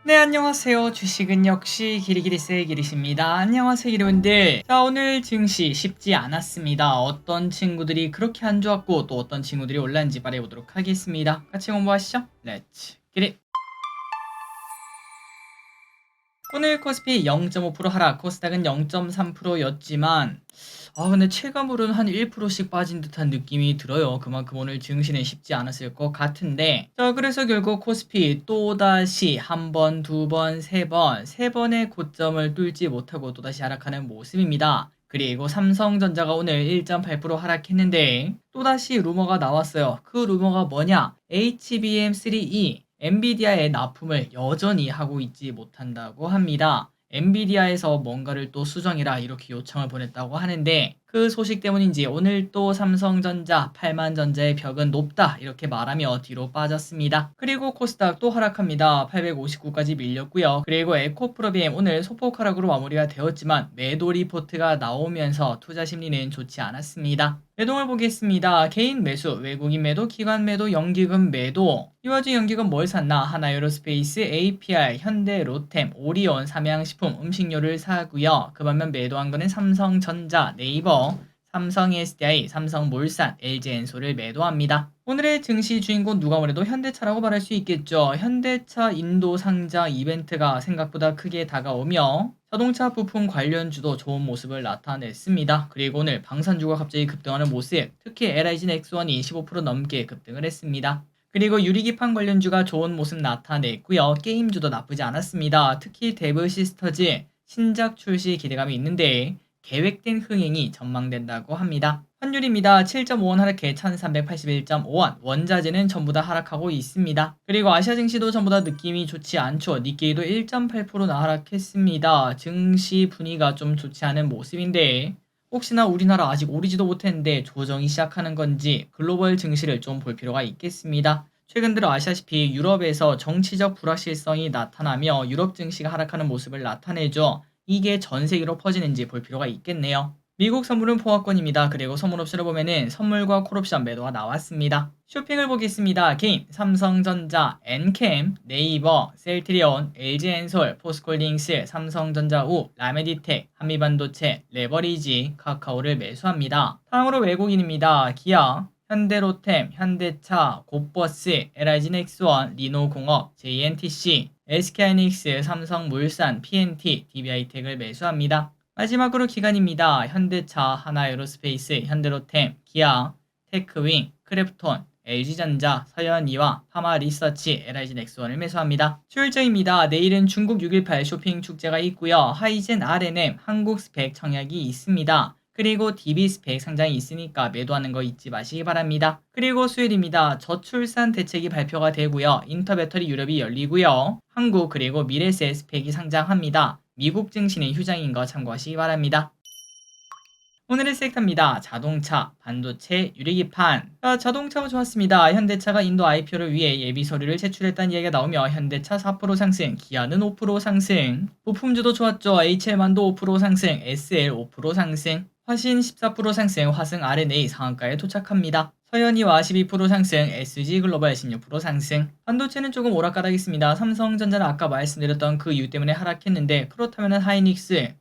네, 안녕하세요. 주식은 역시 기리기리스의 기리십니다. 안녕하세요, 여러분들. 자, 오늘 증시 쉽지 않았습니다. 어떤 친구들이 그렇게 안 좋았고 또 어떤 친구들이 올랐는지 말해보도록 하겠습니다. 같이 공부하시죠. 렛츠 기리. 오늘 코스피 0.5% 하락, 코스닥은 0.3%였지만 근데 체감으로는 한 1%씩 빠진 듯한 느낌이 들어요. 그만큼 오늘 증시는 쉽지 않았을 것 같은데, 자, 그래서 결국 코스피 또다시 한 번, 두 번, 세 번의 고점을 뚫지 못하고 또다시 하락하는 모습입니다. 그리고 삼성전자가 오늘 1.8% 하락했는데 또다시 루머가 나왔어요. 그 루머가 뭐냐? HBM3E 엔비디아의 납품을 여전히 하고 있지 못한다고 합니다. 엔비디아에서 뭔가를 또 수정해라 이렇게 요청을 보냈다고 하는데, 그 소식 때문인지 오늘 또 삼성전자, 8만전자의 벽은 높다 이렇게 말하며 뒤로 빠졌습니다. 그리고 코스닥 또 하락합니다. 859까지 밀렸고요. 그리고 에코프로비엠 오늘 소폭 하락으로 마무리가 되었지만 매도 리포트가 나오면서 투자 심리는 좋지 않았습니다. 매동을 보겠습니다. 개인 매수, 외국인 매도, 기관 매도, 연기금 매도. 이 와중 연기금 뭘 샀나? 하나에어로스페이스, APR, 현대, 로템, 오리온, 삼양식품, 음식료를 사고요. 그 반면 매도한 거는 삼성전자, 네이버, 삼성 SDI, 삼성물산, LG엔솔을 매도합니다. 오늘의 증시 주인공 누가 뭐래도 현대차라고 말할 수 있겠죠. 현대차 인도 상장 이벤트가 생각보다 크게 다가오며 자동차 부품 관련주도 좋은 모습을 나타냈습니다. 그리고 오늘 방산주가 갑자기 급등하는 모습, 특히 LIG 넥스원이 15% 넘게 급등을 했습니다. 그리고 유리기판 관련주가 좋은 모습 나타냈고요. 게임주도 나쁘지 않았습니다. 특히 데브 시스터즈 신작 출시 기대감이 있는데 계획된 흥행이 전망된다고 합니다. 환율입니다. 7.5원 하락해 1381.5원. 원자재는 전부 다 하락하고 있습니다. 그리고 아시아 증시도 전부 다 느낌이 좋지 않죠. 니케이도 1.8%나 하락했습니다. 증시 분위기가 좀 좋지 않은 모습인데 혹시나 우리나라 아직 오르지도 못했는데 조정이 시작하는 건지 글로벌 증시를 좀 볼 필요가 있겠습니다. 최근 들어 아시다시피 유럽에서 정치적 불확실성이 나타나며 유럽 증시가 하락하는 모습을 나타내죠. 이게 전 세계로 퍼지는지 볼 필요가 있겠네요. 미국 선물은 포화권입니다. 그리고 선물 옵션을 보면은 선물과 콜옵션 매도가 나왔습니다. 쇼핑을 보겠습니다. 개인, 삼성전자, 엔캠, 네이버, 셀트리온, LG엔솔, 포스콜딩스, 삼성전자우, 라메디텍, 한미반도체, 레버리지, 카카오를 매수합니다. 다음으로 외국인입니다. 기아, 현대로템, 현대차, 곧버스, LIG 넥스원, 리노공업, JNTC, SK하이닉스, 삼성물산, PNT, DB하이텍을 매수합니다. 마지막으로 기관입니다. 현대차, 하나에어로스페이스, 현대로템, 기아, 테크윙, 크래프톤, LG전자, 서현이와 파마리서치, LIG 넥스원을 매수합니다. 수요일장입니다. 내일은 중국 6.18 쇼핑 축제가 있고요. 하이젠 R&M, 한국 스펙 청약이 있습니다. 그리고 DB 스펙 상장이 있으니까 매도하는 거 잊지 마시기 바랍니다. 그리고 수요일입니다. 저출산 대책이 발표가 되고요. 인터배터리 유럽이 열리고요. 한국 그리고 미래세 스펙이 상장합니다. 미국 증시는 휴장인 거 참고하시기 바랍니다. 오늘의 섹터입니다. 자동차, 반도체, 유리기판. 자동차가 좋았습니다. 현대차가 인도 IPO를 위해 예비 서류를 제출했다는 이야기가 나오며 현대차 4% 상승, 기아는 5% 상승. 부품주도 좋았죠. HL만도 5% 상승, SL 5% 상승. 화신 14% 상승, 화승 R&A 상한가에 도착합니다. 서현이와 12% 상승, SG글로벌 16% 상승. 반도체는 조금 오락가락했습니다. 삼성전자는 아까 말씀드렸던 그 이유 때문에 하락했는데 그렇다면 하이닉스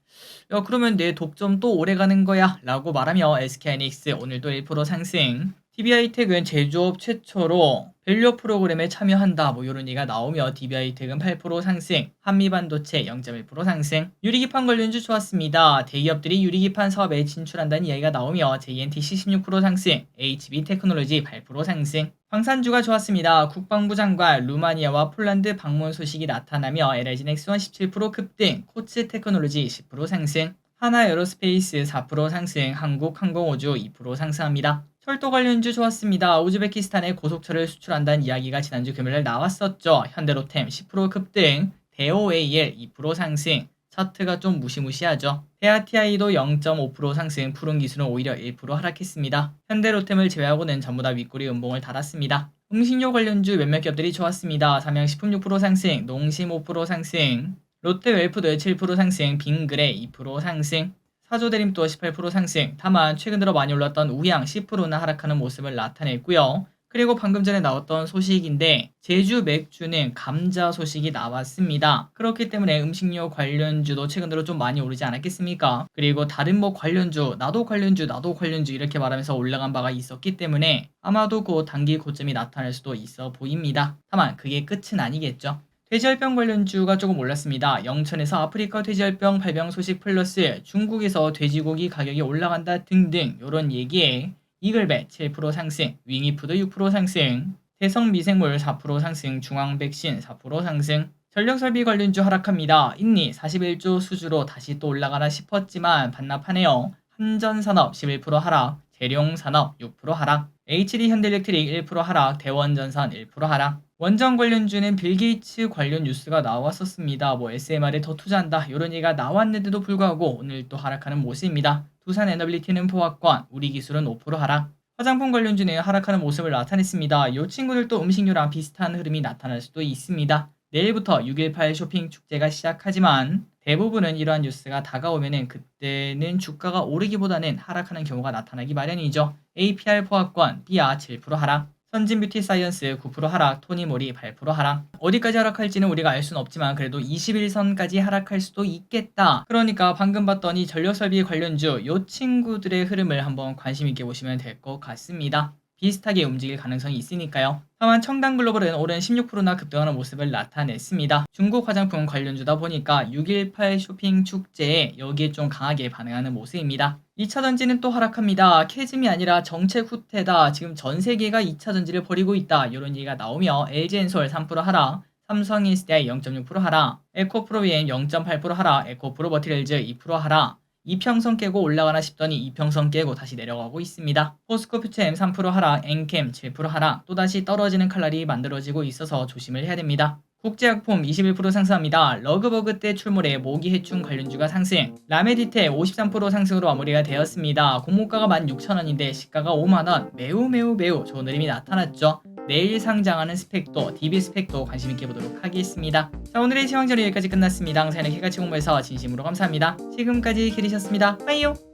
그러면 내 독점 또 오래가는 거야 라고 말하며 SK하이닉스 오늘도 1% 상승. DB하이텍은 제조업 최초로 밸류 프로그램에 참여한다 이런 얘기가 나오며 DB하이텍은 8% 상승, 한미반도체 0.1% 상승. 유리기판 관련주 좋았습니다. 대기업들이 유리기판 사업에 진출한다는 이야기가 나오며 JNTC 16% 상승, HB테크놀로지 8% 상승. 방산주가 좋았습니다. 국방부 장관 루마니아와 폴란드 방문 소식이 나타나며 LIG 넥스원 17% 급등, 코츠테크놀로지 10% 상승. 하나에어로스페이스 4% 상승, 한국항공우주 2% 상승합니다. 철도 관련주 좋았습니다. 우즈베키스탄에 고속철을 수출한다는 이야기가 지난주 금요일에 나왔었죠. 현대로템 10% 급등, 대오AL 2% 상승. 차트가 좀 무시무시하죠. 대아TI도 0.5% 상승, 푸른기술은 오히려 1% 하락했습니다. 현대로템을 제외하고는 전부 다 윗꼬리 음봉을 달았습니다. 음식료 관련주 몇몇 기업들이 좋았습니다. 삼양식품 6% 상승, 농심 5% 상승, 롯데웰푸드 7% 상승, 빙그레 2% 상승, 사조대림도 18% 상승. 다만 최근 들어 많이 올랐던 우양 10%나 하락하는 모습을 나타냈고요. 그리고 방금 전에 나왔던 소식인데 제주 맥주는 감자 소식이 나왔습니다. 그렇기 때문에 음식료 관련주도 최근 들어 좀 많이 오르지 않았겠습니까? 그리고 다른 뭐 관련주, 나도 관련주 이렇게 말하면서 올라간 바가 있었기 때문에 아마도 곧 단기 고점이 나타날 수도 있어 보입니다. 다만 그게 끝은 아니겠죠. 돼지열병 관련주가 조금 올랐습니다. 영천에서 아프리카 돼지열병 발병 소식 플러스 중국에서 돼지고기 가격이 올라간다 등등 이런 얘기에 이글벳 7% 상승, 윙이푸드 6% 상승, 대성미생물 4% 상승, 중앙백신 4% 상승, 전력설비 관련주 하락합니다. 인리 41조 수주로 다시 또 올라가나 싶었지만 반납하네요. 한전산업 11% 하락, 재룡산업 6% 하락, HD현대일렉트릭 1% 하락, 대원전선 1% 하락. 원전 관련주는 빌 게이츠 관련 뉴스가 나왔었습니다. 뭐 SMR에 더 투자한다 이런 얘기가 나왔는데도 불구하고 오늘 또 하락하는 모습입니다. 두산 에너빌리티는 포화권, 우리기술은 5% 하락. 화장품 관련주는 하락하는 모습을 나타냈습니다. 이 친구들도 음식료랑 비슷한 흐름이 나타날 수도 있습니다. 내일부터 6.18 쇼핑 축제가 시작하지만 대부분은 이러한 뉴스가 다가오면은 그때는 주가가 오르기보다는 하락하는 경우가 나타나기 마련이죠. APR 포화권, 삐아 7% 하락. 선진뷰티사이언스 9% 하락, 토니모리 8% 하락. 어디까지 하락할지는 우리가 알 수는 없지만 그래도 21선까지 하락할 수도 있겠다. 그러니까 방금 봤더니 전력설비 관련주 요 친구들의 흐름을 한번 관심 있게 보시면 될 것 같습니다. 비슷하게 움직일 가능성이 있으니까요. 다만 청담글로벌은 오른 16%나 급등하는 모습을 나타냈습니다. 중국 화장품 관련주다 보니까 6.18 쇼핑 축제에 여기에 좀 강하게 반응하는 모습입니다. 2차전지는 또 하락합니다. 캐즘이 아니라 정책 후퇴다. 지금 전 세계가 2차전지를 버리고 있다. 이런 얘기가 나오며 LG엔솔 3% 하락, 삼성인스타이 0.6% 하락, 에코프로비엠 0.8% 하락, 에코프로버티럴즈 2% 하락. 이평선 깨고 올라가나 싶더니 이평선 깨고 다시 내려가고 있습니다. 포스코퓨처엠 3% 하락, 엔캠 7% 하락, 또다시 떨어지는 칼날이 만들어지고 있어서 조심을 해야 됩니다. 국제약품 21% 상승합니다. 러그버그 때 출몰해 모기 해충 관련주가 상승, 라메디테 53% 상승으로 마무리가 되었습니다. 공모가가 16,000원인데 시가가 5만원, 매우 좋은 흐름이 나타났죠. 내일 상장하는 스펙도, DB 스펙도 관심있게 보도록 하겠습니다. 자, 오늘의 시황전은 여기까지 끝났습니다. 항상 이렇게 같이 공부해서 진심으로 감사합니다. 지금까지 기리셨습니다. 빠이요.